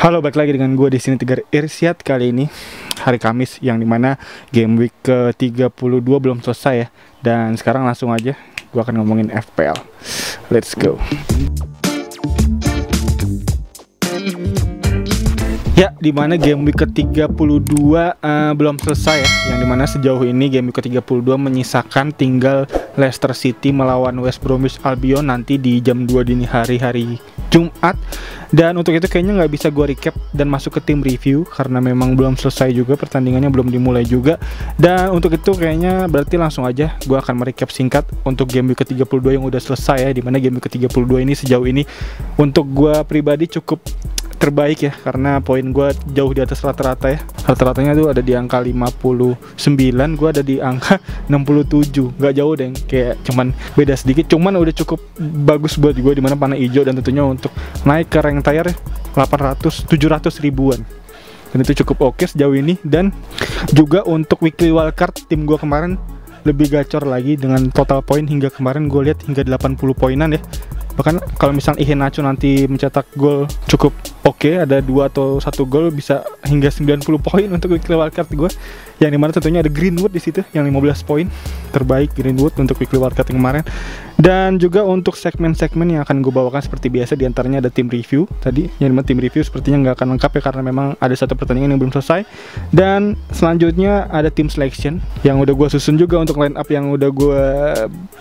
Halo, balik lagi dengan gue di sini Tegar Irsyad. Kali ini hari Kamis, yang dimana game week ke-32 belum selesai ya. Dan sekarang langsung aja gue akan ngomongin FPL. Let's go. Ya, dimana game week ke-32 belum selesai ya. Yang dimana sejauh ini game week ke-32 menyisakan tinggal Leicester City melawan West Bromwich Albion nanti di jam 2 dini hari Jumat. Dan untuk itu kayaknya nggak bisa gue recap dan masuk ke tim review karena memang belum selesai juga, pertandingannya belum dimulai juga. Dan untuk itu kayaknya berarti langsung aja gue akan merecap singkat untuk game week ke-32 yang udah selesai ya. Dimana game week ke-32 ini sejauh ini untuk gue pribadi cukup terbaik ya, karena poin gue jauh di atas rata-rata ya. Rata-ratanya tuh ada di angka 59, gue ada di angka 67. Gak jauh deh, kayak cuman beda sedikit, cuman udah cukup bagus buat gue dimana panah hijau, dan tentunya untuk naik ke rank tier 700 ribuan. Dan itu cukup oke sejauh ini. Dan juga untuk weekly wildcard tim gue kemarin lebih gacor lagi dengan total poin hingga kemarin gue lihat hingga 80 poinan ya. Bahkan kalau misalnya Iheanacho nanti mencetak gol cukup oke, ada 2 atau 1 gol bisa hingga 90 poin untuk weekly wildcard gue. Yang dimana tentunya ada Greenwood di situ yang 15 poin, terbaik Greenwood untuk weekly wildcard yang kemarin. Dan juga untuk segmen-segmen yang akan gue bawakan seperti biasa, diantaranya ada tim review tadi, yang dimana tim review sepertinya nggak akan lengkap ya karena memang ada satu pertandingan yang belum selesai. Dan selanjutnya ada tim selection yang udah gue susun juga untuk line up yang udah gue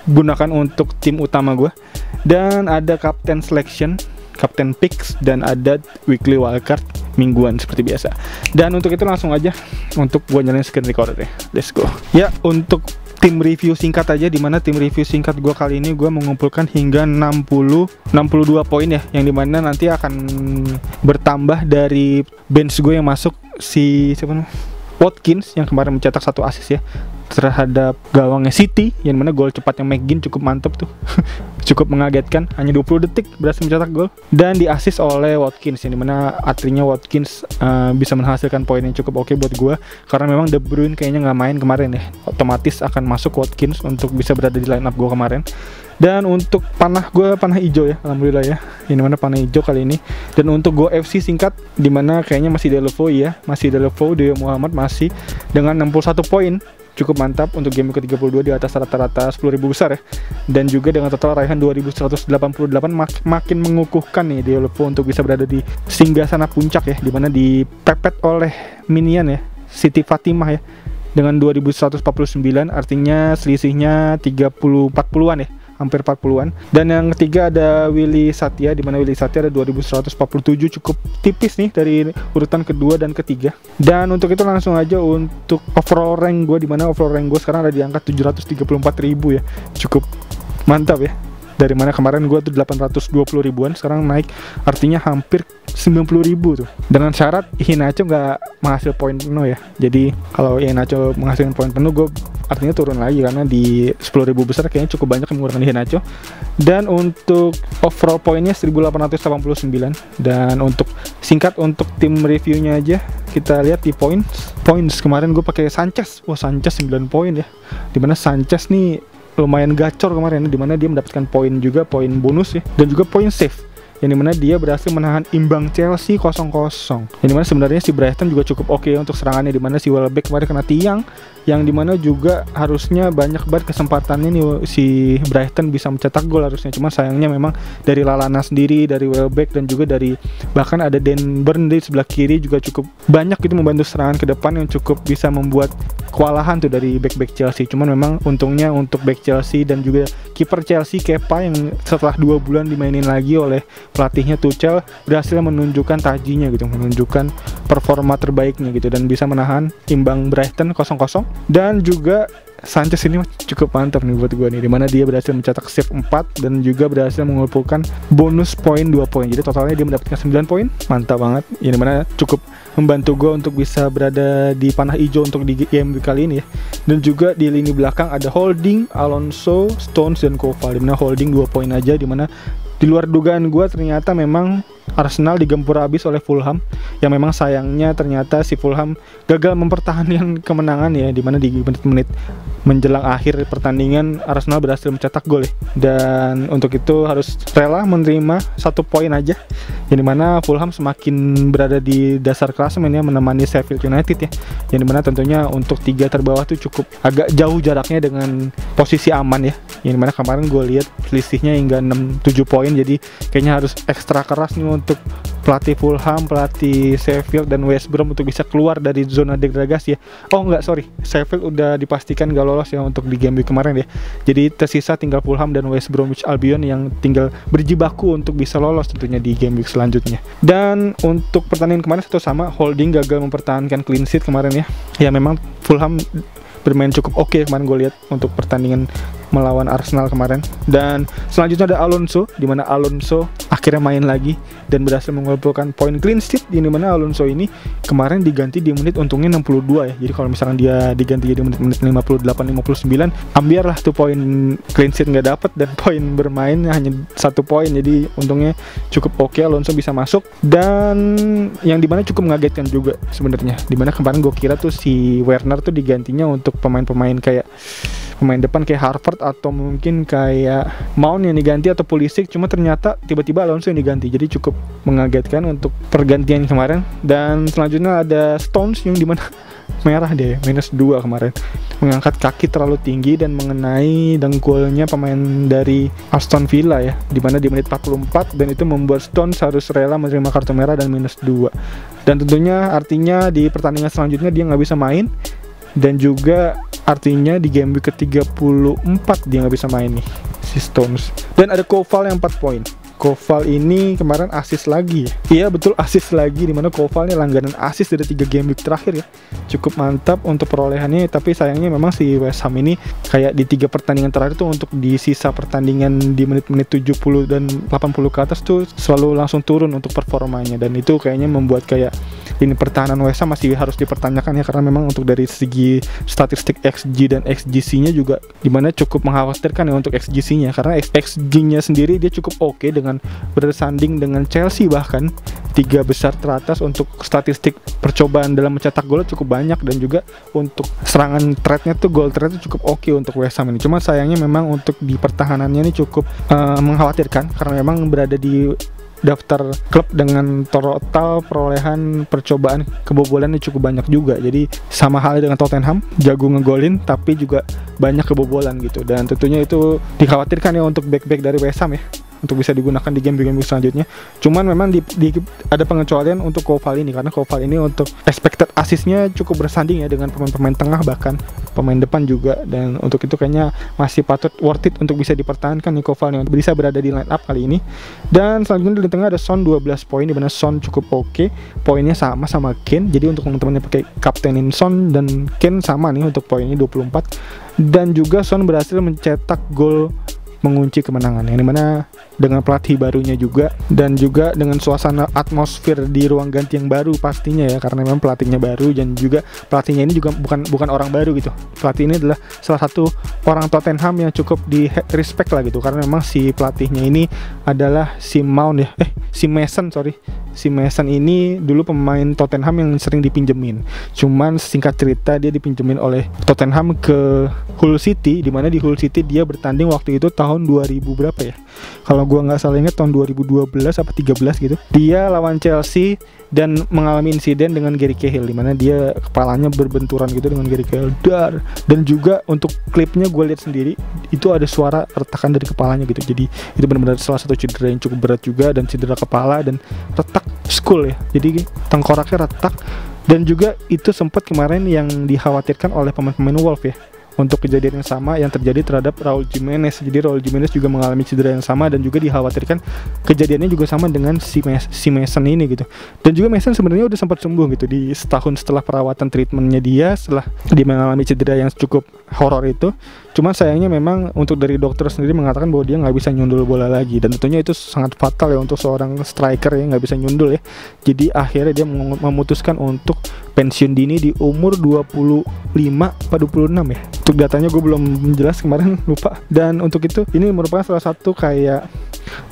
gunakan untuk tim utama gue. Dan ada captain selection, captain picks, dan ada weekly wildcard mingguan seperti biasa. Dan untuk itu langsung aja untuk gue nyalain screen recorder ya. Let's go. Ya, untuk tim review singkat aja, dimana tim review singkat gue kali ini gue mengumpulkan hingga 62 poin ya, yang dimana nanti akan bertambah dari bench gue yang masuk si siapa namanya, Watkins yang kemarin mencetak 1 assist ya terhadap gawangnya City, yang mana gol cepatnya McGinn cukup mantap tuh. Cukup mengagetkan, hanya 20 detik berhasil mencetak gol dan diassist oleh Watkins, yang dimana artinya Watkins bisa menghasilkan poin yang cukup oke buat gue, karena memang De Bruyne kayaknya nggak main kemarin ya, otomatis akan masuk Watkins untuk bisa berada di line up gue kemarin. Dan untuk panah gue panah hijau ya, alhamdulillah ya, ini mana panah hijau kali ini. Dan untuk Go FC singkat, dimana kayaknya masih Delevaux ya, masih Delevaux, Deo Muhammad masih dengan 61 poin, cukup mantap untuk game ke-32 di atas rata-rata 10.000 besar ya. Dan juga dengan total raihan 2188 makin mengukuhkan nih Delevaux untuk bisa berada di singgasana puncak ya, dimana dipepet oleh minion ya, Siti Fatimah ya, dengan 2149, artinya selisihnya 40-an ya, hampir 40-an. Dan yang ketiga ada Willy Satya, di mana Willy Satya ada 2147, cukup tipis nih dari urutan kedua dan ketiga. Dan untuk itu langsung aja untuk overall rank gue, di mana overall rank gue sekarang ada di angka 734.000 ya, cukup mantap ya. Dari mana kemarin gue tuh 820 ribuan, sekarang naik artinya hampir 90.000 tuh. Dengan syarat Iheanacho nggak menghasil poin penuh ya. Jadi kalau Iheanacho menghasilkan poin penuh, gue artinya turun lagi karena di 10.000 besar kayaknya cukup banyak yang menggunakan Iheanacho. Dan untuk overall poinnya 1889. Dan untuk singkat untuk tim reviewnya aja, kita lihat di points kemarin gue pakai Sanchez. Wah, Sanchez 9 poin ya. Dimana Sanchez nih lumayan gacor kemarin, dimana dia mendapatkan poin juga, poin bonus ya, dan juga poin save, yang dimana dia berhasil menahan imbang Chelsea 0-0. Yang dimana sebenarnya si Brighton juga cukup oke untuk serangannya, dimana si Welbeck kemarin kena tiang, yang dimana juga harusnya banyak banget kesempatannya nih si Brighton bisa mencetak gol harusnya. Cuma sayangnya memang dari Lallana sendiri, dari Welbeck, dan juga dari bahkan ada Dan Burn di sebelah kiri juga cukup banyak itu membantu serangan ke depan yang cukup bisa membuat kewalahan tuh dari back-back Chelsea. Cuman memang untungnya untuk back Chelsea dan juga kiper Chelsea Kepa, yang setelah 2 bulan dimainin lagi oleh pelatihnya Tuchel, berhasil menunjukkan tajinya gitu, menunjukkan performa terbaiknya gitu, dan bisa menahan imbang Brighton 0-0. Dan juga Sanchez ini cukup mantap nih buat gue nih, dimana dia berhasil mencetak save 4 dan juga berhasil mengumpulkan bonus poin 2 poin. Jadi totalnya dia mendapatkan 9 poin, mantap banget. Yang dimana cukup membantu gue untuk bisa berada di panah hijau untuk di game kali ini ya. Dan juga di lini belakang ada Holding, Alonso, Stones, dan Koval, dimana Holding 2 poin aja, dimana di luar dugaan gue ternyata memang Arsenal digempur habis oleh Fulham, yang memang sayangnya ternyata si Fulham gagal mempertahankan kemenangan ya, dimana di menit-menit menjelang akhir pertandingan Arsenal berhasil mencetak gol ya. Dan untuk itu harus rela menerima 1 poin aja, yang dimana Fulham semakin berada di dasar klasemen ya, menemani Sheffield United ya, yang dimana tentunya untuk 3 terbawah tuh cukup agak jauh jaraknya dengan posisi aman ya, yang dimana kemarin gue lihat selisihnya hingga 6-7 poin. Jadi kayaknya harus ekstra keras nih untuk pelatih Fulham, pelatih Sheffield dan West Brom untuk bisa keluar dari zona degradasi ya. Oh enggak, sorry, Sheffield udah dipastikan gak lolos ya untuk di game week kemarin ya. Jadi tersisa tinggal Fulham dan West Bromwich Albion yang tinggal berjibaku untuk bisa lolos tentunya di game week selanjutnya. Dan untuk pertandingan kemarin satu sama, Holding gagal mempertahankan clean sheet kemarin ya. Ya memang Fulham bermain cukup oke kemarin gue lihat untuk pertandingan melawan Arsenal kemarin. Dan selanjutnya ada Alonso, di mana Alonso akhirnya main lagi dan berhasil mengumpulkan poin clean sheet, di mana Alonso ini kemarin diganti di menit untungnya 62 ya. Jadi kalau misalkan dia diganti jadi menit-menit 58 59, ambiarlah tuh poin clean sheet nggak dapat dan poin bermain hanya 1 poin. Jadi untungnya cukup oke, Alonso bisa masuk. Dan yang dimana cukup mengagetkan juga sebenarnya, dimana kemarin gue kira tuh si Werner tuh digantinya untuk pemain-pemain kayak pemain depan kayak Harvard atau mungkin kayak Mount yang diganti atau Pulisic, cuma ternyata tiba-tiba Alonso yang diganti. Jadi cukup mengagetkan untuk pergantian kemarin. Dan selanjutnya ada Stones yang dimana merah deh, -2 kemarin, mengangkat kaki terlalu tinggi dan mengenai dengkulnya pemain dari Aston Villa ya, dimana di menit 44, dan itu membuat Stones harus rela menerima kartu merah dan -2. Dan tentunya artinya di pertandingan selanjutnya dia nggak bisa main, dan juga artinya di game week ke-34 dia nggak bisa main nih si Stones. Dan ada Koval yang 4 poin. Koval ini kemarin assist lagi ya. Iya betul, assist lagi, dimana Koval ini langganan assist dari 3 game week terakhir ya. Cukup mantap untuk perolehannya, tapi sayangnya memang si West Ham ini kayak di 3 pertandingan terakhir tuh untuk di sisa pertandingan di menit-menit 70 dan 80 ke atas tuh selalu langsung turun untuk performanya. Dan itu kayaknya membuat kayak ini pertahanan West Ham masih harus dipertanyakan ya, karena memang untuk dari segi statistik XG dan XGC-nya juga dimana cukup mengkhawatirkan ya untuk XGC-nya, karena XG-nya sendiri dia cukup oke dengan bersanding dengan Chelsea, bahkan 3 besar teratas untuk statistik percobaan dalam mencetak gol cukup banyak, dan juga untuk serangan threat-nya tuh goal threat-nya cukup oke untuk West Ham ini. Cuma sayangnya memang untuk di pertahanannya ini cukup mengkhawatirkan, karena memang berada di daftar klub dengan total perolehan percobaan kebobolan ini cukup banyak juga. Jadi sama halnya dengan Tottenham, jago ngegolin tapi juga banyak kebobolan gitu. Dan tentunya itu dikhawatirkan ya untuk back-back dari West Ham ya, untuk bisa digunakan di game-game selanjutnya. Cuman memang ada pengecualian untuk Koval ini, karena Koval ini untuk expected assist-nya cukup bersanding ya dengan pemain-pemain tengah, bahkan pemain depan juga. Dan untuk itu kayaknya masih patut worth it untuk bisa dipertahankan nih Koval nih, untuk bisa berada di line up kali ini. Dan selanjutnya di tengah ada Son 12 poin, di mana Son cukup oke, poinnya sama Kane. Jadi untuk teman-teman yang pakai kaptenin Son dan Kane sama nih untuk poinnya 24. Dan juga Son berhasil mencetak gol mengunci kemenangan, yang dimana dengan pelatih barunya juga, dan juga dengan suasana atmosfer di ruang ganti yang baru pastinya ya, karena memang pelatihnya baru, dan juga pelatihnya ini juga bukan orang baru gitu. Pelatih ini adalah salah satu orang Tottenham yang cukup di respect lah gitu, karena memang si pelatihnya ini adalah si Mount ya, si Mason ini dulu pemain Tottenham yang sering dipinjemin. Cuman singkat cerita dia dipinjemin oleh Tottenham ke Hull City, dimana di Hull City dia bertanding waktu itu tahun 2000 berapa ya, kalau gua nggak salah ingat tahun 2012 apa 13 gitu. Dia lawan Chelsea dan mengalami insiden dengan Gary Cahill, dimana dia kepalanya berbenturan gitu dengan Gary Cahill. Dan juga untuk klipnya gue lihat sendiri itu ada suara retakan dari kepalanya gitu. Jadi itu benar-benar salah satu cedera yang cukup berat juga, dan cedera kepala dan retak skull ya, jadi tengkoraknya retak. Dan juga itu sempat kemarin yang dikhawatirkan oleh pemain-pemain Wolves ya, untuk kejadian yang sama yang terjadi terhadap Raul Jimenez. Jadi Raul Jimenez juga mengalami cedera yang sama, dan juga dikhawatirkan kejadiannya juga sama dengan si Mason ini gitu. Dan juga Mason sebenarnya udah sempat sembuh gitu di setahun setelah perawatan treatmentnya dia, setelah dia mengalami cedera yang cukup horor itu. Cuma sayangnya memang untuk dari dokter sendiri mengatakan bahwa dia nggak bisa nyundul bola lagi, dan tentunya itu sangat fatal ya untuk seorang striker yang nggak bisa nyundul ya. Jadi akhirnya dia memutuskan untuk pensiun dini di umur 25 atau 26 ya. Untuk datanya gue belum jelas kemarin, lupa. Dan untuk itu ini merupakan salah satu kayak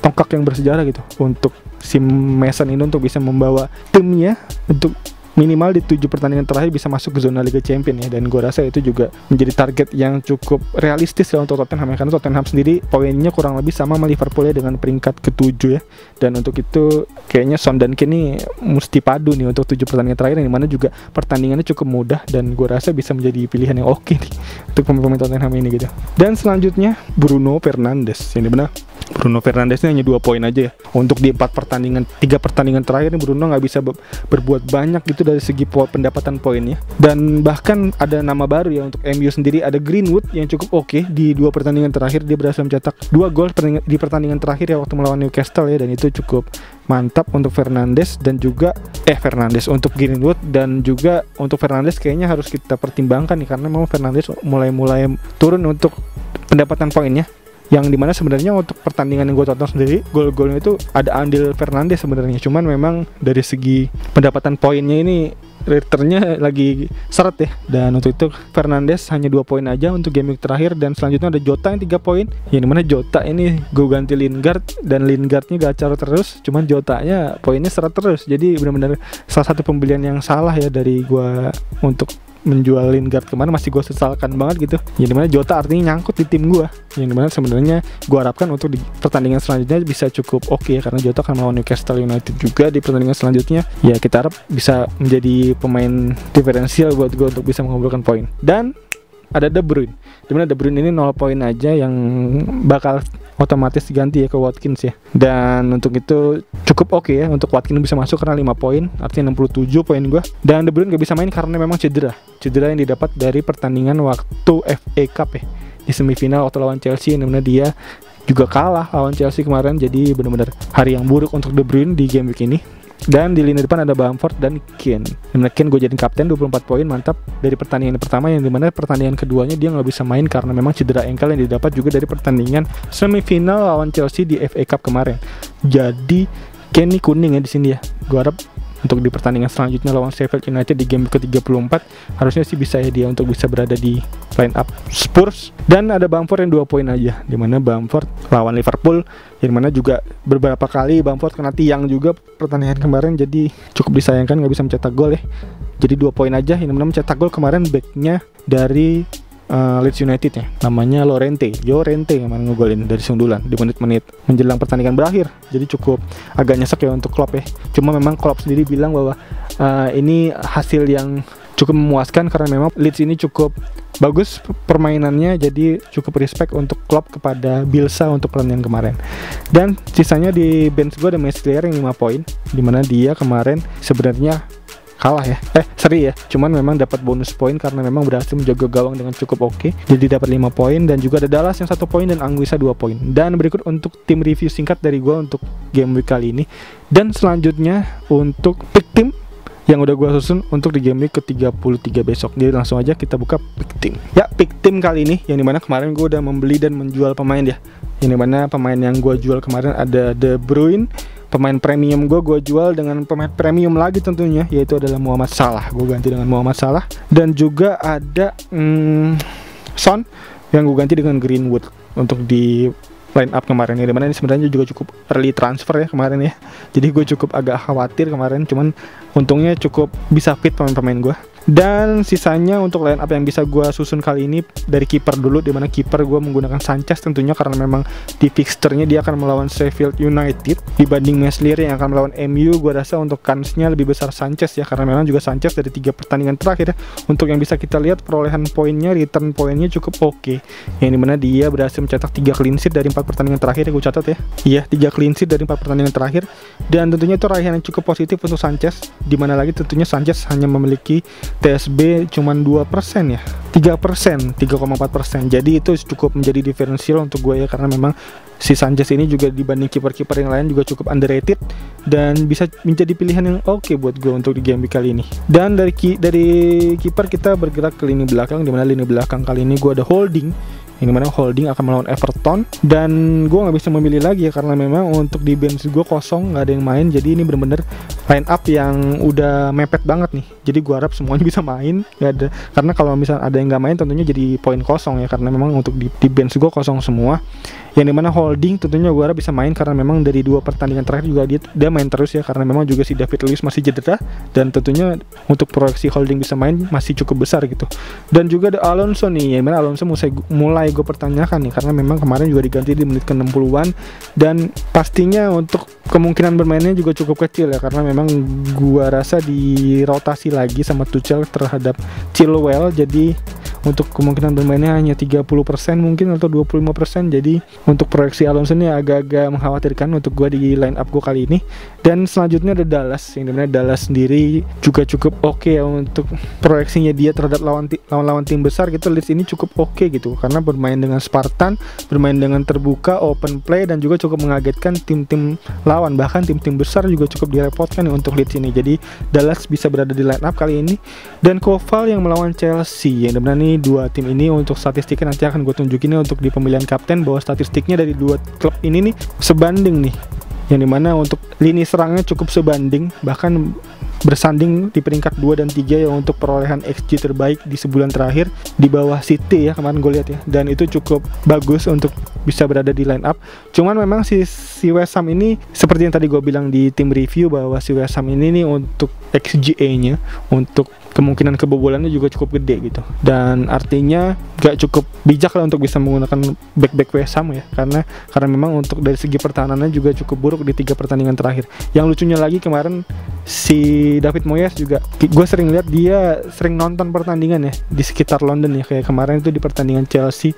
tongkak yang bersejarah gitu untuk si Mason ini untuk bisa membawa timnya untuk minimal di 7 pertandingan terakhir bisa masuk ke zona Liga Champions ya, dan gue rasa itu juga menjadi target yang cukup realistis ya untuk Tottenham ya, karena Tottenham sendiri poinnya kurang lebih sama Liverpool ya dengan peringkat ke-7 ya, dan untuk itu kayaknya Son dan Kane ini mesti padu nih untuk 7 pertandingan terakhir, yang dimana juga pertandingannya cukup mudah dan gue rasa bisa menjadi pilihan yang oke nih untuk pemain Tottenham ini gitu. Dan selanjutnya Bruno Fernandes, ini benar Bruno Fernandes ini hanya 2 poin aja ya untuk di 3 pertandingan terakhir nih. Bruno nggak bisa berbuat banyak gitu dari segi pendapatan poinnya, dan bahkan ada nama baru ya untuk MU sendiri, ada Greenwood yang cukup oke di 2 pertandingan terakhir. Dia berhasil mencetak 2 gol di pertandingan terakhir ya waktu melawan Newcastle ya, dan itu cukup mantap untuk Fernandes dan juga untuk Greenwood, dan juga untuk Fernandes kayaknya harus kita pertimbangkan nih, karena memang Fernandes mulai turun untuk pendapatan poinnya, yang dimana sebenarnya untuk pertandingan yang gue tonton sendiri, gol-golnya itu ada andil Fernandes sebenarnya, cuman memang dari segi pendapatan poinnya ini returnnya lagi seret ya, dan untuk itu Fernandes hanya 2 poin aja untuk game week terakhir. Dan selanjutnya ada Jota yang 3 poin, yang dimana Jota ini gue ganti Lingard, dan Lingardnya gacor terus, cuman Jotanya poinnya seret terus, jadi benar-benar salah satu pembelian yang salah ya dari gue untuk menjual Lingard kemana, masih gue sesalkan banget gitu. Yang dimana Jota artinya nyangkut di tim gue, yang dimana sebenarnya gue harapkan untuk di pertandingan selanjutnya bisa cukup oke ya, karena Jota akan melawan Newcastle United juga di pertandingan selanjutnya ya, kita harap bisa menjadi pemain diferensial buat gue untuk bisa mengumpulkan poin. Dan ada De Bruyne, dimana De Bruyne ini 0 poin aja yang bakal otomatis diganti ya ke Watkins ya, dan untuk itu cukup oke ya untuk Watkins bisa masuk karena 5 poin, artinya 67 poin gue. Dan De Bruyne gak bisa main karena memang cedera yang didapat dari pertandingan waktu FA Cup ya, di semifinal waktu lawan Chelsea, dimana dia juga kalah lawan Chelsea kemarin. Jadi benar-benar hari yang buruk untuk De Bruyne di game week ini. Dan di lini depan ada Bamford dan Kane. Dimana Kane gue jadi kapten, 24 poin, mantap dari pertandingan pertama, yang dimana pertandingan keduanya dia nggak bisa main karena memang cedera ankle yang didapat juga dari pertandingan semifinal lawan Chelsea di FA Cup kemarin. Jadi Kane ini kuning ya di sini ya. Gue harap untuk di pertandingan selanjutnya lawan Sheffield United di game ke-34 harusnya sih bisa ya dia untuk bisa berada di line up Spurs. Dan ada Bamford yang 2 poin aja, dimana Bamford lawan Liverpool, yang mana juga beberapa kali Bamford kena tiang juga pertandingan kemarin, jadi cukup disayangkan nggak bisa mencetak gol ya. Jadi 2 poin aja, yang mana mencetak gol kemarin backnya dari Leeds United ya, namanya Llorente yang mana ngegolin dari sundulan di menit-menit menjelang pertandingan berakhir. Jadi cukup agak nyesek ya untuk Klopp ya. Cuma memang Klopp sendiri bilang bahwa ini hasil yang cukup memuaskan karena memang Leeds ini cukup bagus permainannya, jadi cukup respect untuk Klopp kepada Bielsa untuk pertandingan kemarin. Dan sisanya di bench gue ada Meslier yang 5 poin, dimana dia kemarin sebenarnya kalah ya, seri ya, cuman memang dapat bonus poin karena memang berhasil menjaga gawang dengan cukup oke, jadi dapat 5 poin. Dan juga ada Dallas yang 1 poin dan Anguissa 2 poin. Dan berikut untuk tim review singkat dari gue untuk game week kali ini. Dan selanjutnya untuk pick team yang udah gue susun untuk di game week ke-33 besok. Jadi langsung aja kita buka pick team. Ya, pick team kali ini yang dimana kemarin gue udah membeli dan menjual pemain ya, yang dimana pemain yang gue jual kemarin ada De Bruyne. Pemain premium gue jual dengan pemain premium lagi tentunya, yaitu adalah Muhammad Salah. Gue ganti dengan Muhammad Salah. Dan juga ada Son yang gue ganti dengan Greenwood untuk di line up kemarin ya, dimana ini sebenarnya juga cukup early transfer ya kemarin ya. Jadi gue cukup agak khawatir kemarin, cuman untungnya cukup bisa fit pemain-pemain gue. Dan sisanya untuk line up yang bisa gue susun kali ini dari kiper dulu, dimana kiper gue menggunakan Sanchez tentunya karena memang di fixturnya dia akan melawan Sheffield United dibanding Meslier yang akan melawan MU. Gue rasa untuk kansnya lebih besar Sanchez ya, karena memang juga Sanchez dari 3 pertandingan terakhir ya, untuk yang bisa kita lihat perolehan poinnya, return poinnya cukup oke, yang dimana dia berhasil mencetak 3 clean sheet dari 4 pertandingan terakhir ya, gue catat ya. Iya, 3 clean sheet dari 4 pertandingan terakhir, dan tentunya itu raihan yang cukup positif untuk Sanchez, dimana lagi tentunya Sanchez hanya memiliki TSB cuman 2% ya, 3%, 3,4%. Jadi itu cukup menjadi diferensial untuk gue ya, karena memang si Sanchez ini juga dibanding kiper-kiper yang lain juga cukup underrated dan bisa menjadi pilihan yang oke buat gue untuk di game kali ini. Dan dari kiper kita bergerak ke lini belakang, dimana lini belakang kali ini gue ada Holding Yang dimana Holding akan melawan Everton, dan gue nggak bisa memilih lagi ya karena memang untuk di bench gue kosong, nggak ada yang main. Jadi ini bener-bener line up yang udah mepet banget nih. Jadi gue harap semuanya bisa main, nggak ada, karena kalau misalnya ada yang nggak main tentunya jadi poin kosong ya, karena memang untuk di bench gue kosong semua. Yang dimana Holding tentunya gue harap bisa main karena memang dari 2 pertandingan terakhir juga dia main terus ya, karena memang juga si David Luiz masih cedera, dan tentunya untuk proyeksi Holding bisa main masih cukup besar gitu. Dan juga ada Alonso nih, yang mana Alonso mulai gue pertanyakan nih, karena memang kemarin juga diganti di menit ke-60-an, dan pastinya untuk kemungkinan bermainnya juga cukup kecil ya, karena memang gue rasa dirotasi lagi sama Tuchel terhadap Chilwell. Jadi untuk kemungkinan bermainnya hanya 30% mungkin atau 25%. Jadi untuk proyeksi Alonso ini agak-agak mengkhawatirkan untuk gue di line up gue kali ini. Dan selanjutnya ada Dallas, yang dimana Dallas sendiri juga cukup oke ya untuk proyeksinya dia terhadap lawan tim besar gitu. Leeds ini cukup oke gitu, karena bermain dengan Spartan, bermain dengan terbuka, open play, dan juga cukup mengagetkan tim-tim lawan. Bahkan tim-tim besar juga cukup direpotkan nih untuk Leeds ini. Jadi Dallas bisa berada di line up kali ini. Dan Koval yang melawan Chelsea, yang dimana nih 2 tim ini untuk statistiknya nanti akan gue tunjukin untuk di pemilihan kapten, bahwa statistiknya dari 2 klub ini nih sebanding nih, yang dimana untuk lini serangnya cukup sebanding, bahkan bersanding di peringkat 2 dan 3 ya untuk perolehan XG terbaik di sebulan terakhir, di bawah City ya kemarin gue lihat ya, dan itu cukup bagus untuk bisa berada di line up. Cuman memang si West Ham ini seperti yang tadi gue bilang di tim review, bahwa si West Ham ini nih untuk XGA-nya, untuk kemungkinan kebobolannya juga cukup gede gitu, dan artinya gak cukup bijak lah untuk bisa menggunakan back West Ham ya, karena memang untuk dari segi pertahanannya juga cukup buruk di 3 pertandingan terakhir. Yang lucunya lagi kemarin si David Moyes juga, gue sering lihat dia sering nonton pertandingan ya di sekitar London ya, kayak kemarin itu di pertandingan Chelsea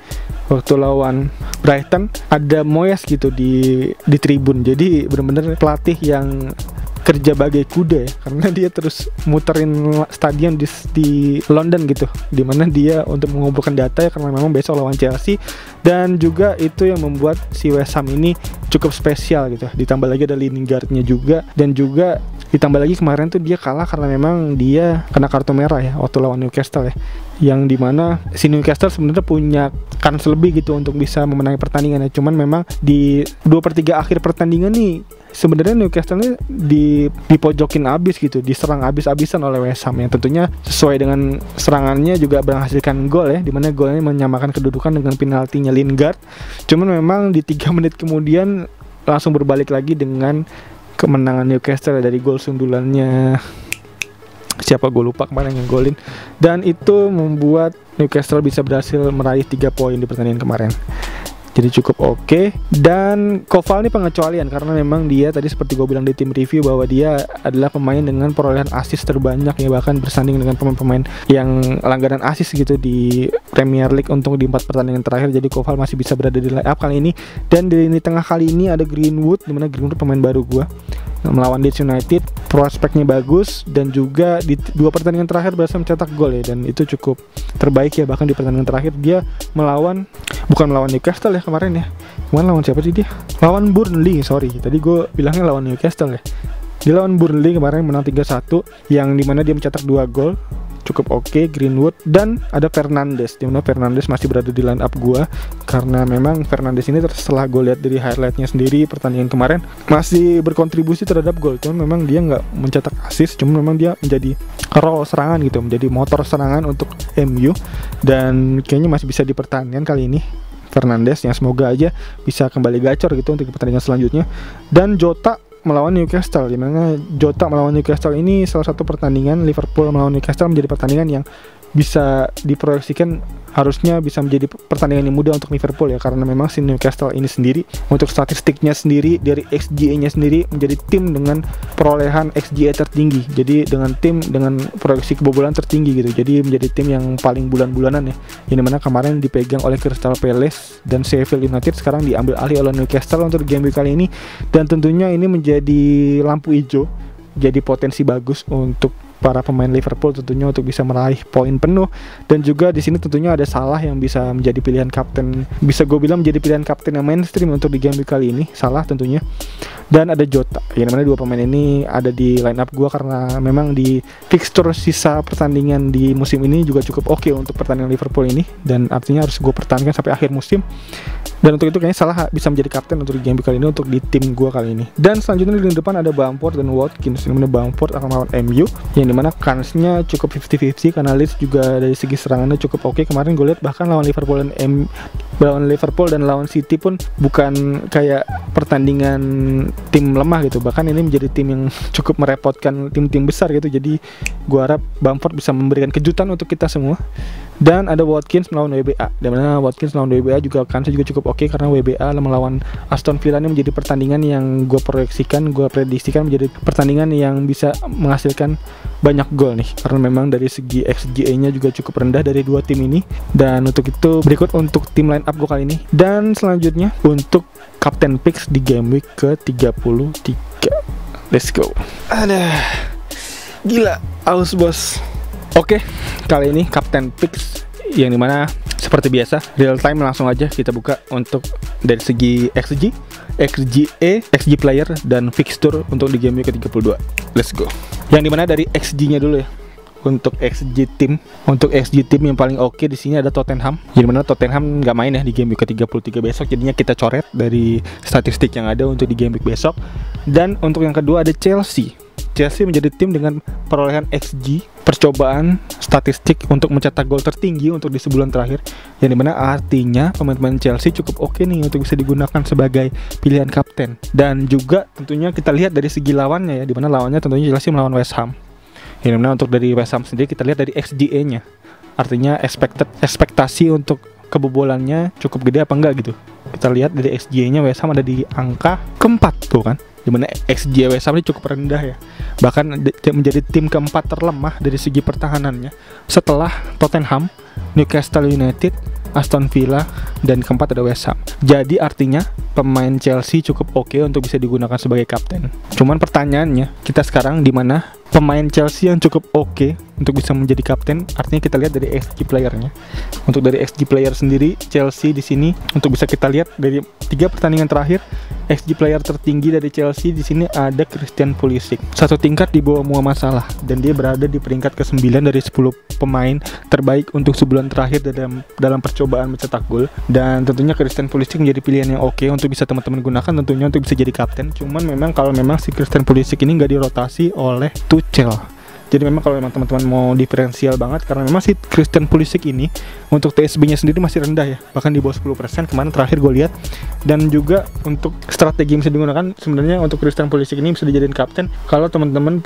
waktu lawan Brighton ada Moyes gitu di tribun. Jadi bener-bener pelatih yang kerja bagai kuda ya, karena dia terus muterin stadion di London gitu, dimana dia untuk mengumpulkan data ya, karena memang besok lawan Chelsea. Dan juga itu yang membuat si West Ham ini cukup spesial gitu, ditambah lagi ada Lingard-nya juga, dan juga ditambah lagi kemarin tuh dia kalah karena memang dia kena kartu merah ya waktu lawan Newcastle ya, yang dimana si Newcastle sebenarnya punya kans lebih gitu untuk bisa memenangi pertandingan ya. Cuman memang di 2/3 akhir pertandingan nih sebenarnya Newcastle ini dipojokin abis gitu, diserang abis-abisan oleh West Ham, yang tentunya sesuai dengan serangannya juga menghasilkan gol ya, dimana golnya menyamakan kedudukan dengan penaltinya Lingard. Cuman memang di 3 menit kemudian langsung berbalik lagi dengan kemenangan Newcastle dari gol sundulannya siapa, gue lupa kemarin yang golin, dan itu membuat Newcastle bisa berhasil meraih 3 poin di pertandingan kemarin. Jadi cukup oke. Dan Koval ini pengecualian karena memang dia tadi seperti gue bilang di tim review, bahwa dia adalah pemain dengan perolehan assist terbanyak ya, bahkan bersanding dengan pemain-pemain yang langganan assist gitu di Premier League untuk di 4 pertandingan terakhir. Jadi Koval masih bisa berada di line up kali ini. Dan di lini tengah kali ini ada Greenwood, dimana Greenwood pemain baru gue melawan Leeds United, prospeknya bagus, dan juga di 2 pertandingan terakhir berhasil mencetak gol ya, dan itu cukup terbaik ya. Bahkan di pertandingan terakhir dia bukan melawan Newcastle ya kemarin ya, kemarin lawan siapa sih dia? Lawan Burnley, sorry, tadi gue bilangnya lawan Newcastle ya. Dia lawan Burnley kemarin menang 3-1, yang dimana dia mencetak 2 gol. Cukup oke. Greenwood, dan ada Fernandes, dimana Fernandes masih berada di line up gua, karena memang Fernandes ini setelah gue lihat dari highlightnya sendiri pertandingan kemarin masih berkontribusi terhadap gol. Cuman memang dia nggak mencetak assist, cuman memang dia menjadi role serangan gitu, menjadi motor serangan untuk MU, dan kayaknya masih bisa dipertahankan kali ini Fernandes, yang semoga aja bisa kembali gacor gitu untuk pertandingan selanjutnya. Dan Jota melawan Newcastle, dimana Jota melawan Newcastle ini salah satu pertandingan Liverpool melawan Newcastle menjadi pertandingan yang bisa diproyeksikan harusnya bisa menjadi pertandingan yang mudah untuk Liverpool ya, karena memang si Newcastle ini sendiri untuk statistiknya sendiri dari XGA-nya sendiri menjadi tim dengan perolehan XGA tertinggi, jadi dengan tim dengan proyeksi kebobolan tertinggi gitu, jadi menjadi tim yang paling bulan-bulanan ya, yang dimana kemarin dipegang oleh Crystal Palace dan Sheffield United, sekarang diambil alih oleh Newcastle untuk game week kali ini. Dan tentunya ini menjadi lampu hijau, jadi potensi bagus untuk para pemain Liverpool tentunya untuk bisa meraih poin penuh. Dan juga di sini tentunya ada Salah yang bisa menjadi pilihan kapten, bisa gue bilang menjadi pilihan kapten yang mainstream untuk di game week kali ini, Salah tentunya. Dan ada Jota, yang mana dua pemain ini ada di line up gue karena memang di fixture sisa pertandingan di musim ini juga cukup oke untuk pertandingan Liverpool ini, dan artinya harus gue pertahankan sampai akhir musim. Dan untuk itu kayaknya Salah bisa menjadi kapten untuk di game week kali ini untuk di tim gue kali ini. Dan selanjutnya di depan ada Bamford dan Watkins, yang mana Bamford akan melawan MU, yang dimana kansnya cukup 50-50 karena Leeds juga dari segi serangannya cukup oke. Kemarin gue lihat bahkan lawan Liverpool dan lawan City pun bukan kayak pertandingan tim lemah gitu, bahkan ini menjadi tim yang cukup merepotkan tim-tim besar gitu. Jadi gue harap Bamford bisa memberikan kejutan untuk kita semua. Dan ada Watkins melawan WBA, dimana Watkins melawan WBA juga kansnya juga cukup oke karena WBA melawan Aston Villa ini menjadi pertandingan yang gue prediksikan menjadi pertandingan yang bisa menghasilkan banyak gol nih, karena memang dari segi XGA-nya juga cukup rendah dari dua tim ini. Dan untuk itu berikut untuk tim line up gue kali ini. Dan selanjutnya untuk Captain Picks di game week ke-33. Let's go. Ada gila, aus bos. Oke, kali ini Captain Picks yang dimana seperti biasa real time langsung aja kita buka untuk dari segi XG, XGA, XG player dan fixture untuk di game week ke-32. Let's go. Yang dimana dari XG-nya dulu ya. Untuk XG tim, yang paling oke di sini ada Tottenham. Yang dimana Tottenham nggak main ya di game week ke-33 besok, jadinya kita coret dari statistik yang ada untuk di game week besok. Dan untuk yang kedua ada Chelsea menjadi tim dengan perolehan XG percobaan statistik untuk mencetak gol tertinggi untuk di sebulan terakhir, yang dimana artinya pemain-pemain Chelsea cukup oke nih untuk bisa digunakan sebagai pilihan kapten. Dan juga tentunya kita lihat dari segi lawannya ya, dimana lawannya tentunya Chelsea melawan West Ham. Yang dimana untuk dari West Ham sendiri kita lihat dari XGA-nya, artinya ekspektasi untuk kebobolannya cukup gede apa enggak gitu. Kita lihat dari XGA-nya West Ham ada di angka keempat tuh kan, dimana XG West Ham ini cukup rendah ya, bahkan menjadi tim keempat terlemah dari segi pertahanannya setelah Tottenham, Newcastle United, Aston Villa, dan keempat ada West Ham. Jadi artinya pemain Chelsea cukup oke untuk bisa digunakan sebagai kapten. Cuman pertanyaannya, kita sekarang di mana pemain Chelsea yang cukup oke untuk bisa menjadi kapten? Artinya kita lihat dari XG playernya. Untuk dari XG player sendiri, Chelsea di sini untuk bisa kita lihat dari 3 pertandingan terakhir, XG player tertinggi dari Chelsea di sini ada Christian Pulisic, satu tingkat di bawah Muhammad Salah, dan dia berada di peringkat ke-9 dari 10 pemain terbaik untuk sebulan terakhir dalam percobaan mencetak gol. Dan tentunya Christian Pulisic menjadi pilihan yang oke untuk bisa teman-teman gunakan tentunya untuk bisa jadi kapten. Cuman memang kalau memang si Christian Pulisic ini nggak dirotasi oleh Tuchel. Jadi memang kalau memang teman-teman mau diferensial banget, karena memang si Christian Pulisic ini untuk TSB-nya sendiri masih rendah ya, bahkan di bawah 10% kemarin terakhir gue lihat. Dan juga untuk strategi yang bisa digunakan sebenarnya untuk Christian Pulisic ini bisa dijadiin kapten kalau teman-teman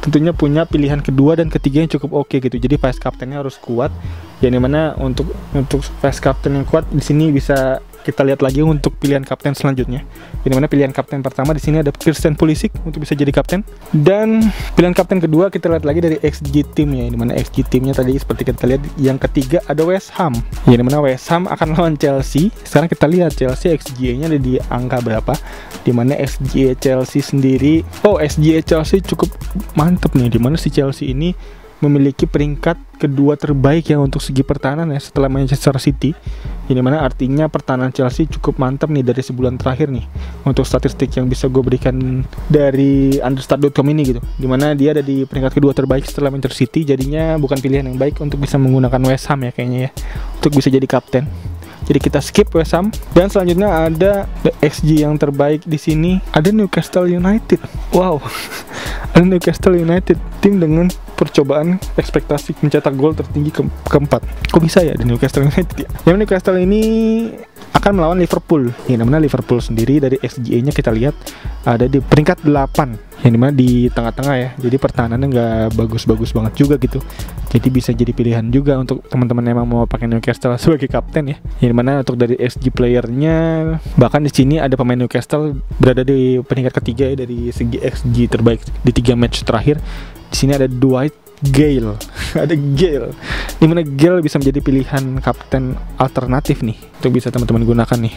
tentunya punya pilihan kedua dan ketiga yang cukup oke gitu. Jadi vice kaptennya harus kuat. Yang dimana untuk vice kapten yang kuat di sini bisa kita lihat lagi untuk pilihan kapten selanjutnya. Di mana pilihan kapten pertama di sini ada Christian Pulisic untuk bisa jadi kapten, dan pilihan kapten kedua kita lihat lagi dari XG timnya. Di mana XG timnya tadi seperti kita lihat yang ketiga ada West Ham. Di mana West Ham akan lawan Chelsea. Sekarang kita lihat Chelsea XG-nya ada di angka berapa. Di mana XG Chelsea sendiri, XG Chelsea cukup mantep nih. Di mana si Chelsea ini memiliki peringkat kedua terbaik ya untuk segi pertahanan ya setelah Manchester City. Ini mana artinya pertahanan Chelsea cukup mantap nih dari sebulan terakhir nih untuk statistik yang bisa gue berikan dari understat.com ini gitu. Dimana dia ada di peringkat kedua terbaik setelah Manchester City, jadinya bukan pilihan yang baik untuk bisa menggunakan West Ham ya kayaknya ya untuk bisa jadi kapten. Jadi kita skip West Ham. Dan selanjutnya ada XG yang terbaik di sini ada Newcastle United. Wow. Ada Newcastle United, tim dengan percobaan ekspektasi mencetak gol tertinggi keempat. Kok bisa ya di Newcastle United ya? Yang Newcastle ini akan melawan Liverpool. Yang namanya Liverpool sendiri dari XGA-nya kita lihat ada di peringkat 8, yang dimana di tengah-tengah ya. Jadi pertahanannya nggak bagus-bagus banget juga gitu. Jadi bisa jadi pilihan juga untuk teman-teman yang emang mau pakai Newcastle sebagai kapten ya. Yang dimana untuk dari XG playernya, bahkan di sini ada pemain Newcastle berada di peringkat ketiga ya dari segi XG terbaik di 3 match terakhir. Di sini ada Dwight Gale. Ada Gale. dimana Gale bisa menjadi pilihan kapten alternatif nih untuk bisa teman-teman gunakan nih.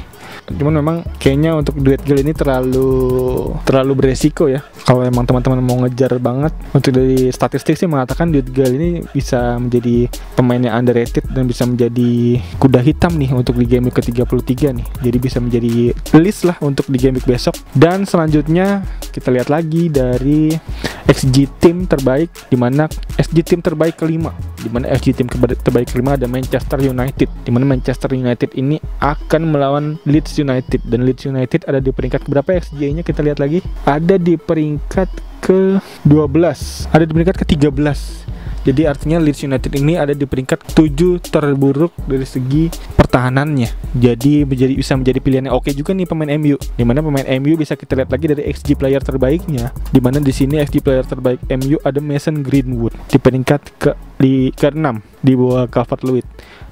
Cuman memang kayaknya untuk duet Gale ini terlalu beresiko ya. Kalau emang teman-teman mau ngejar banget, untuk dari statistik sih mengatakan duet Gale ini bisa menjadi pemain yang underrated dan bisa menjadi kuda hitam nih untuk di game week ke-33 nih. Jadi bisa menjadi list lah untuk di game week besok. Dan selanjutnya kita lihat lagi dari XG tim terbaik, dimana XG tim terbaik kelima, dimana XG tim terbaik kelima ada Manchester United, dimana Manchester United ini akan melawan Leeds United, dan Leeds United ada di peringkat berapa XG-nya, kita lihat lagi, ada di peringkat ke-12, ada di peringkat ke-13. Jadi artinya Leeds United ini ada di peringkat 7 terburuk dari segi pertahanannya. Jadi bisa menjadi pilihan yang oke juga nih pemain MU. Dimana pemain MU bisa kita lihat lagi dari XG player terbaiknya. Dimana di sini XG player terbaik MU ada Mason Greenwood di peringkat ke-6 di bawah Calvert-Lewin.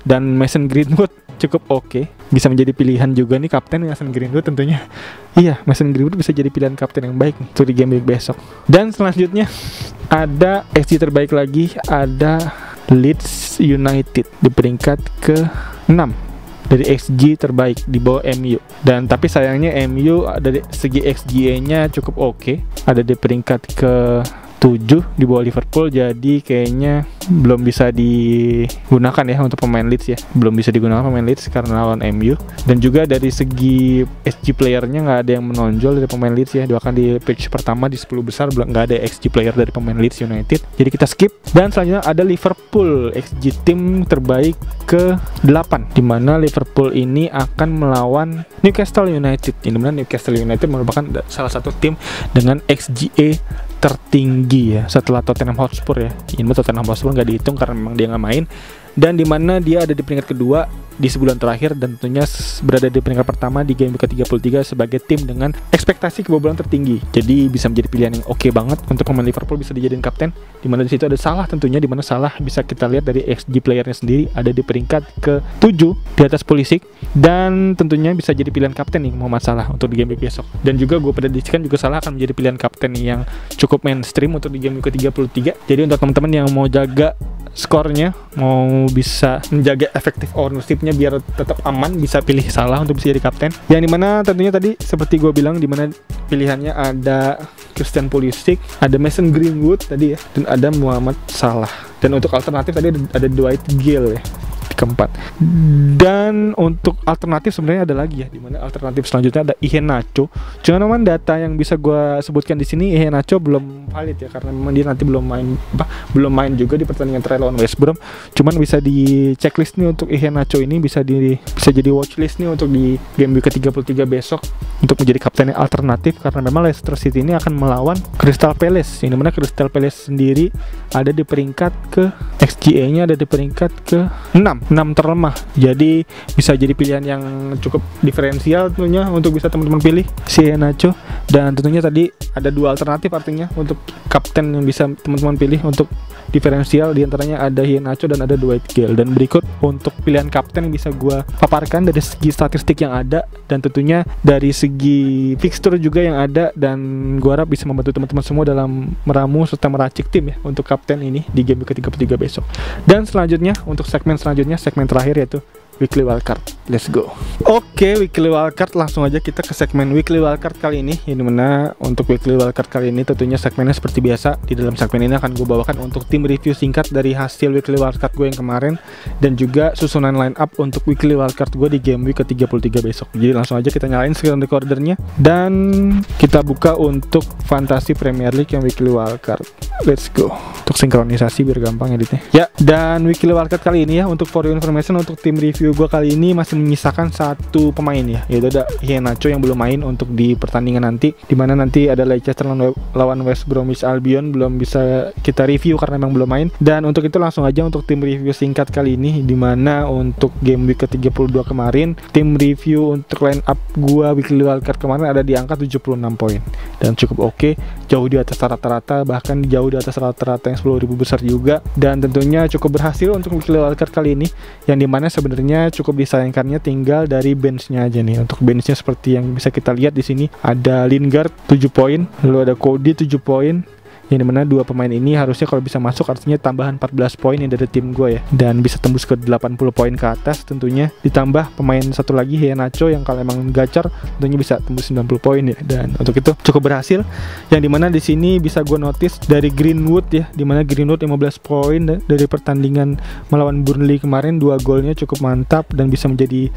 Dan Mason Greenwood cukup oke, bisa menjadi pilihan juga nih kapten Mason Greenwood tentunya. Iya, Mason Greenwood bisa jadi pilihan kapten yang baik nih untuk di game week besok. Dan selanjutnya ada XG terbaik lagi, ada Leeds United di peringkat ke-6 dari XG terbaik di bawah MU. Dan tapi sayangnya MU dari segi XG-nya cukup oke, ada di peringkat ke-7 di bawah Liverpool. Jadi kayaknya belum bisa digunakan ya untuk pemain Leeds ya, belum bisa digunakan pemain Leeds karena lawan MU. Dan juga dari segi XG playernya nggak ada yang menonjol dari pemain Leeds ya. Bahkan di page pertama di 10 besar nggak ada XG player dari pemain Leeds United, jadi kita skip. Dan selanjutnya ada Liverpool, XG tim terbaik ke-8, dimana Liverpool ini akan melawan Newcastle United, yang dimana Newcastle United merupakan salah satu tim dengan XGA tertinggi ya setelah Tottenham Hotspur ya. Ini Tottenham Hotspur nggak dihitung karena memang dia nggak main, dan dimana dia ada di peringkat kedua di sebulan terakhir, dan tentunya berada di peringkat pertama di game ke-33 sebagai tim dengan ekspektasi kebobolan tertinggi. Jadi bisa menjadi pilihan yang oke banget untuk pemain Liverpool, bisa dijadiin kapten. Dimana di situ ada Salah tentunya, dimana Salah bisa kita lihat dari XG playernya sendiri ada di peringkat ke-7 di atas Pulisic, dan tentunya bisa jadi pilihan kapten nih Muhammad Salah untuk di game week besok. Dan juga gue prediksikan juga Salah akan menjadi pilihan kapten yang cukup mainstream untuk di game week ke-33. Jadi untuk teman-teman yang mau jaga skornya, mau bisa menjaga efektif ownership-nya biar tetap aman, bisa pilih Salah untuk bisa jadi kapten. Yang dimana tentunya tadi seperti gue bilang, dimana pilihannya ada Christian Pulisic, ada Mason Greenwood tadi ya, dan ada Muhammad Salah. Dan untuk alternatif tadi ada Dwight Gale ya keempat. Dan untuk alternatif sebenarnya ada lagi ya, dimana alternatif selanjutnya ada Iheanacho. Cuman memang data yang bisa gue sebutkan di sini Iheanacho belum valid ya, karena memang dia nanti belum main juga di pertandingan terakhir lawan West Brom. Cuman bisa di checklist nih untuk Iheanacho ini, bisa jadi watchlist nih untuk di game week ke-33 besok untuk menjadi kapten yang alternatif, karena memang Leicester City ini akan melawan Crystal Palace, yang dimana Crystal Palace sendiri ada di peringkat ke XGA-nya ada di peringkat ke-6 terlemah. Jadi bisa jadi pilihan yang cukup diferensial tentunya untuk bisa teman-teman pilih si Iheanacho. Dan tentunya tadi ada dua alternatif artinya untuk kapten yang bisa teman-teman pilih untuk diferensial, diantaranya ada Iheanacho dan ada Dwight Gale. Dan berikut untuk pilihan kapten yang bisa gue paparkan dari segi statistik yang ada, dan tentunya dari segi fixture juga yang ada, dan gue harap bisa membantu teman-teman semua dalam meramu serta meracik tim ya untuk kapten ini di game ke-33 besok. Dan selanjutnya untuk segmen terakhir yaitu Weekly Wildcard. Let's go. Oke, Weekly Wildcard, langsung aja kita ke segmen Weekly Wildcard kali ini. Yang dimana untuk Weekly Wildcard kali ini tentunya segmennya seperti biasa. Di dalam segmen ini akan gue bawakan untuk tim review singkat dari hasil Weekly Wildcard gue yang kemarin, dan juga susunan line up untuk Weekly Wildcard gue di game week ke-33 besok. Jadi langsung aja kita nyalain screen recordernya dan kita buka untuk Fantasy Premier League yang Weekly Wildcard. Let's go. Untuk sinkronisasi biar gampang editnya. Ya, dan Weekly Wildcard kali ini ya, untuk for your information, untuk tim review gue kali ini masih menyisakan satu pemain ya, yaitu ada Iheanacho yang belum main untuk di pertandingan nanti, dimana nanti ada Leicester lawan West Bromwich Albion, belum bisa kita review karena memang belum main. Dan untuk itu langsung aja untuk tim review singkat kali ini, dimana untuk game week ke-32 kemarin, tim review untuk line up gua Weekly Wildcard kemarin ada di angka 76 poin, dan cukup oke, jauh di atas rata-rata, bahkan jauh di atas rata-rata yang 10.000 besar juga. Dan tentunya cukup berhasil untuk Weekly Wildcard kali ini, yang dimana sebenarnya cukup disayangkannya tinggal dari benchnya aja nih. Untuk benchnya seperti yang bisa kita lihat di sini, ada Lingard 7 poin, lalu ada Cody 7 poin, yang dimana dua pemain ini harusnya kalau bisa masuk artinya tambahan 14 poin yang dari tim gue ya, dan bisa tembus ke 80 poin ke atas tentunya, ditambah pemain satu lagi Iheanacho yang kalau emang gacor tentunya bisa tembus 90 poin ya. Dan untuk itu cukup berhasil, yang dimana di sini bisa gue notice dari Greenwood ya, dimana Greenwood 15 poin dari pertandingan melawan Burnley kemarin, 2 golnya cukup mantap dan bisa menjadi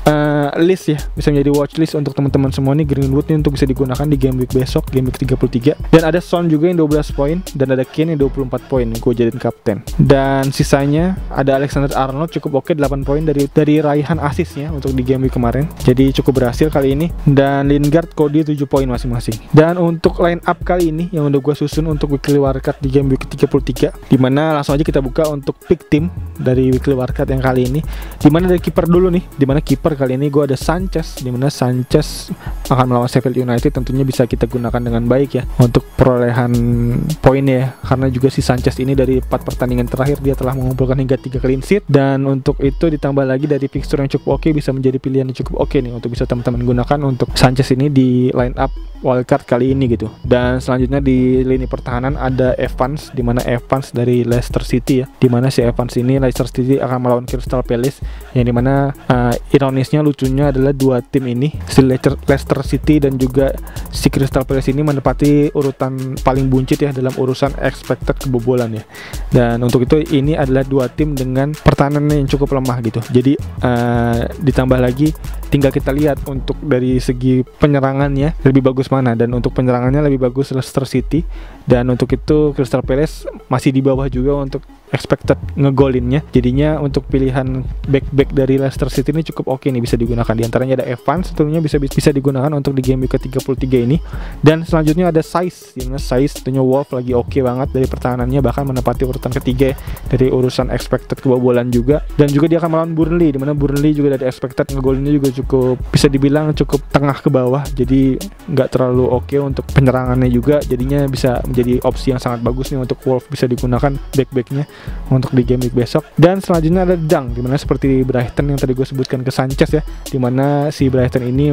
list ya, bisa menjadi watchlist untuk teman-teman semua nih. Greenwood ini untuk bisa digunakan di game week besok, game week 33. Dan ada Son juga yang 12 poin, dan ada Kane yang 24 poin, gue jadiin kapten. Dan sisanya ada Alexander Arnold cukup oke, 8 poin dari raihan asisnya untuk di game week kemarin, jadi cukup berhasil kali ini. Dan Lingard, Cody 7 poin masing-masing. Dan untuk line up kali ini yang udah gue susun untuk weekly wildcard di game week 33, dimana langsung aja kita buka untuk pick team dari weekly wildcard yang kali ini. Dimana dari kiper dulu nih, dimana kiper kali ini gue ada Sanchez, dimana Sanchez akan melawan Sheffield United, tentunya bisa kita gunakan dengan baik ya untuk perolehan poin ya, karena juga si Sanchez ini dari 4 pertandingan terakhir dia telah mengumpulkan hingga 3 clean sheet, dan untuk itu ditambah lagi dari fixture yang cukup oke, bisa menjadi pilihan yang cukup oke nih untuk bisa teman-teman gunakan untuk Sanchez ini di line up wildcard kali ini gitu. Dan selanjutnya di lini pertahanan ada Evans, dimana Evans dari Leicester City ya, dimana si Evans ini Leicester City akan melawan Crystal Palace, yang dimana ironisnya lucunya adalah dua tim ini, si Leicester City dan juga si Crystal Palace ini menempati urutan paling buncit ya dalam urusan expected kebobolan ya. Dan untuk itu ini adalah dua tim dengan pertahanan yang cukup lemah gitu, jadi ditambah lagi tinggal kita lihat untuk dari segi penyerangannya lebih bagus mana, dan untuk penyerangannya lebih bagus Leicester City, dan untuk itu Crystal Palace masih di bawah juga untuk expected ngegolinnya. Jadinya untuk pilihan back dari Leicester City ini cukup oke nih, bisa digunakan. Di antaranya ada Evans, tentunya bisa digunakan untuk di game week ke-33 ini. Dan selanjutnya ada Saiss, dimana Saiss tentunya Wolf lagi oke banget dari pertahanannya, bahkan menempati urutan ketiga dari urusan expected kebobolan juga. Dan juga dia akan melawan Burnley, dimana Burnley juga dari expected ngegolinnya juga cukup, bisa dibilang cukup tengah ke bawah, jadi nggak terlalu oke untuk penyerangannya juga. Jadinya bisa menjadi opsi yang sangat bagus nih untuk Wolf, bisa digunakan back-backnya untuk di game week besok. Dan selanjutnya ada Dang, dimana seperti Brighton yang tadi gue sebutkan ke Sanchez ya, dimana si Brighton ini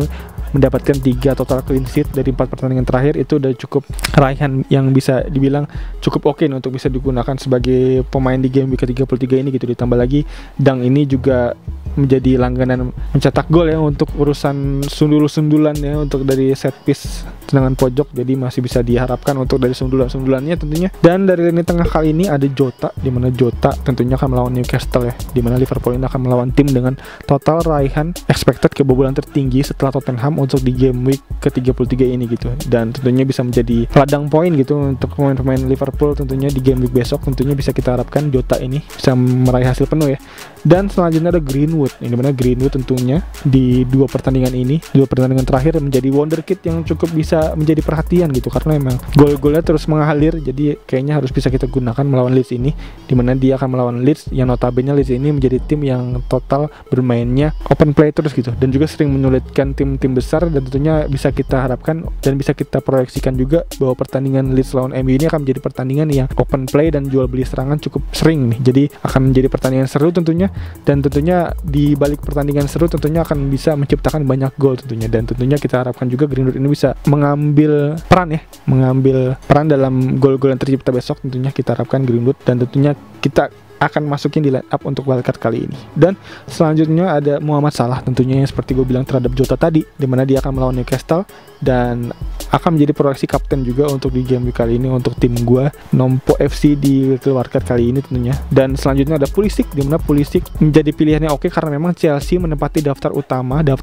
mendapatkan 3 total clean sheet dari 4 pertandingan terakhir. Itu udah cukup raihan yang bisa dibilang cukup oke nih untuk bisa digunakan sebagai pemain di game week ke-33 ini gitu. Ditambah lagi Dang ini juga menjadi langganan mencetak gol ya untuk urusan sundulan ya, untuk dari set piece tendangan pojok, jadi masih bisa diharapkan untuk dari sundulannya tentunya. Dan dari lini tengah kali ini ada Jota, dimana Jota tentunya akan melawan Newcastle ya, dimana Liverpool ini akan melawan tim dengan total raihan expected kebobolan tertinggi setelah Tottenham untuk di game week ke-33 ini gitu. Dan tentunya bisa menjadi ladang poin gitu untuk pemain-pemain Liverpool tentunya di game week besok. Tentunya bisa kita harapkan Jota ini bisa meraih hasil penuh ya. Dan selanjutnya ada Greenwood, ini dimana Greenwood tentunya di 2 pertandingan ini, 2 pertandingan terakhir menjadi wonderkid yang cukup bisa menjadi perhatian gitu, karena memang gol-golnya terus mengalir. Jadi kayaknya harus bisa kita gunakan melawan Leeds ini, dimana dia akan melawan Leeds yang notabene Leeds ini menjadi tim yang total bermainnya open play terus gitu, dan juga sering menyulitkan tim-tim besar. Dan tentunya bisa kita harapkan dan bisa kita proyeksikan juga bahwa pertandingan Leeds lawan MU ini akan menjadi pertandingan yang open play dan jual beli serangan cukup sering nih, jadi akan menjadi pertandingan seru tentunya. Dan tentunya di balik pertandingan seru tentunya akan bisa menciptakan banyak gol tentunya. Dan tentunya kita harapkan juga Greenwood ini bisa mengambil peran dalam gol-gol yang tercipta besok. Tentunya kita harapkan Greenwood, dan tentunya kita akan masukin di line up untuk wildcard kali ini. Dan selanjutnya ada Muhammad Salah, tentunya yang seperti gue bilang terhadap Jota tadi, dimana dia akan melawan Newcastle dan akan menjadi proyeksi kapten juga untuk di game week kali ini untuk tim gue Nompo FC di wildcard kali ini tentunya. Dan selanjutnya ada Pulisic, dimana Pulisic menjadi pilihannya oke karena memang Chelsea menempati daftar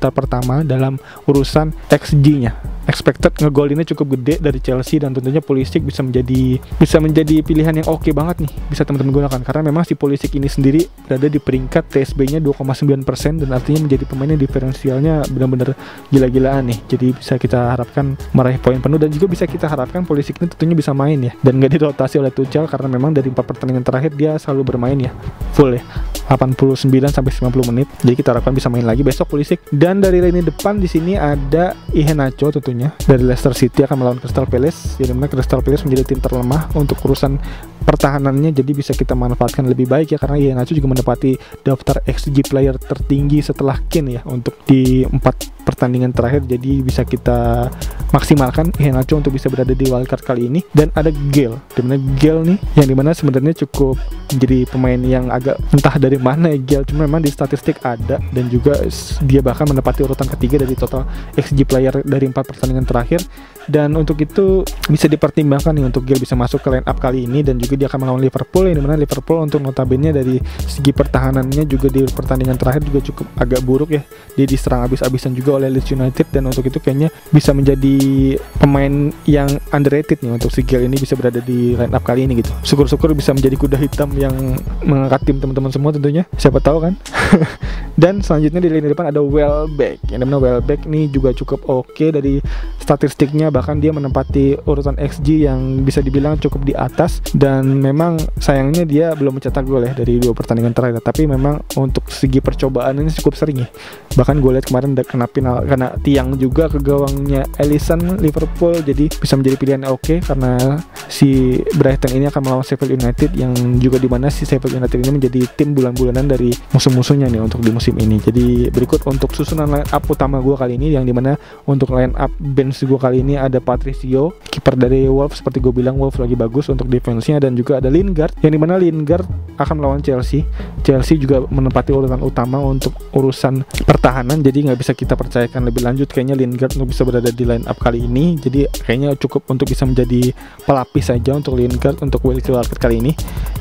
pertama dalam urusan XG-nya. Expected ngegolinnya cukup gede dari Chelsea, dan tentunya Pulisic bisa menjadi pilihan yang oke banget nih, bisa teman-teman gunakan, karena memang si Pulisic ini sendiri berada di peringkat TSB-nya 2,9%, dan artinya menjadi pemain yang diferensialnya benar-benar gila-gilaan nih. Jadi bisa kita harapkan meraih poin penuh, dan juga bisa kita harapkan Pulisic ini tentunya bisa main ya, dan gak dirotasi oleh Tuchel, karena memang dari 4 pertandingan terakhir dia selalu bermain ya full ya, 89 sampai 90 menit. Jadi kita harapkan bisa main lagi besok Pulisic. Dan dari lini depan di sini ada Iheanacho tentunya, tentunya dari Leicester City akan melawan Crystal Palace, yang dimana Crystal Palace menjadi tim terlemah untuk urusan pertahanannya, jadi bisa kita manfaatkan lebih baik ya, karena Iheanacho juga menempati daftar XG player tertinggi setelah Kane ya untuk di 4 pertandingan terakhir, jadi bisa kita maksimalkan Iheanacho untuk bisa berada di wildcard kali ini. Dan ada Gale, dimana Gale nih yang dimana sebenarnya cukup menjadi pemain yang agak entah dari mana ya Gale, cuma memang di statistik ada, dan juga dia bahkan menempati urutan ketiga dari total XG player dari 4 pertandingan terakhir. Dan untuk itu bisa dipertimbangkan nih untuk Gale bisa masuk ke line up kali ini, dan juga dia akan melawan Liverpool, yang dimana Liverpool untuk notabene dari segi pertahanannya juga di pertandingan terakhir juga cukup agak buruk ya, dia diserang habis-habisan juga oleh Leeds United, dan untuk itu kayaknya bisa menjadi pemain yang underrated nih untuk si Gale ini bisa berada di line up kali ini gitu. Syukur-syukur bisa menjadi kuda hitam yang mengangkat tim teman-teman semua tentunya, siapa tahu kan. Dan selanjutnya di lini depan ada Welbeck, yang dimana Welbeck nih juga cukup oke dari statistiknya, bahkan dia menempati urutan XG yang bisa dibilang cukup di atas, dan memang sayangnya dia belum mencetak gol ya dari 2 pertandingan terakhir, tapi memang untuk segi percobaan ini cukup sering ya, bahkan gue lihat kemarin kena tiang juga ke gawangnya Alisson Liverpool, jadi bisa menjadi pilihan yang oke karena si Brighton ini akan melawan Sheffield United, yang juga dimana si Sheffield United ini menjadi tim bulan-bulanan dari musuh-musuhnya nih untuk di musim ini. Jadi berikut untuk susunan line up utama gue kali ini, yang dimana untuk line up bench gue kali ini ada Patricio, kiper dari Wolves, seperti gue bilang Wolves lagi bagus untuk defense-nya, dan juga ada Lingard, yang dimana Lingard akan melawan Chelsea. Chelsea juga menempati urutan utama untuk urusan pertahanan, jadi nggak bisa kita percayakan lebih lanjut kayaknya Lingard untuk bisa berada di line up kali ini. Jadi kayaknya cukup untuk bisa menjadi pelapis saja untuk Lingard untuk wildcard kali ini.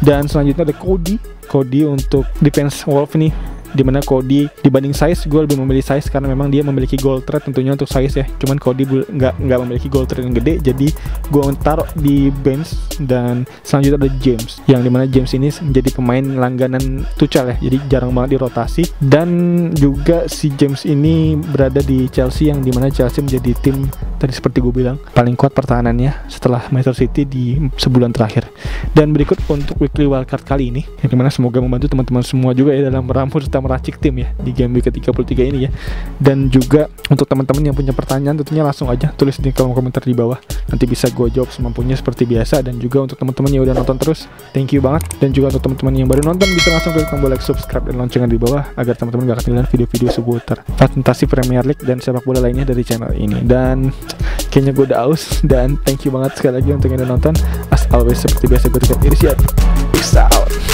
Dan selanjutnya ada Cody untuk defense Wolves nih, dimana Cody dibanding Saiss, gue lebih memilih Saiss karena memang dia memiliki goal threat tentunya untuk Saiss ya, cuman Cody nggak memiliki goal threat yang gede, jadi gue taruh di bench. Dan selanjutnya ada James, yang dimana James ini menjadi pemain langganan Tuchel ya, jadi jarang banget dirotasi. Dan juga si James ini berada di Chelsea, yang dimana Chelsea menjadi tim tadi seperti gue bilang paling kuat pertahanannya setelah Manchester City di sebulan terakhir. Dan berikut untuk weekly wildcard kali ini, yang dimana semoga membantu teman-teman semua juga ya dalam merampung serta meracik tim ya di game week ke-33 ini ya. Dan juga untuk teman-teman yang punya pertanyaan tentunya langsung aja tulis di kolom komentar di bawah, nanti bisa gue jawab semampunya seperti biasa. Dan juga untuk teman-teman yang udah nonton terus, thank you banget. Dan juga untuk teman-teman yang baru nonton bisa langsung klik tombol like, subscribe, dan loncengnya di bawah agar teman-teman gak ketinggalan video-video seputar fantasi Premier League dan sepak bola lainnya dari channel ini. Dan kayaknya gue udah aus, dan thank you banget sekali lagi untuk yang udah nonton. As always seperti biasa gue Rizky, peace out.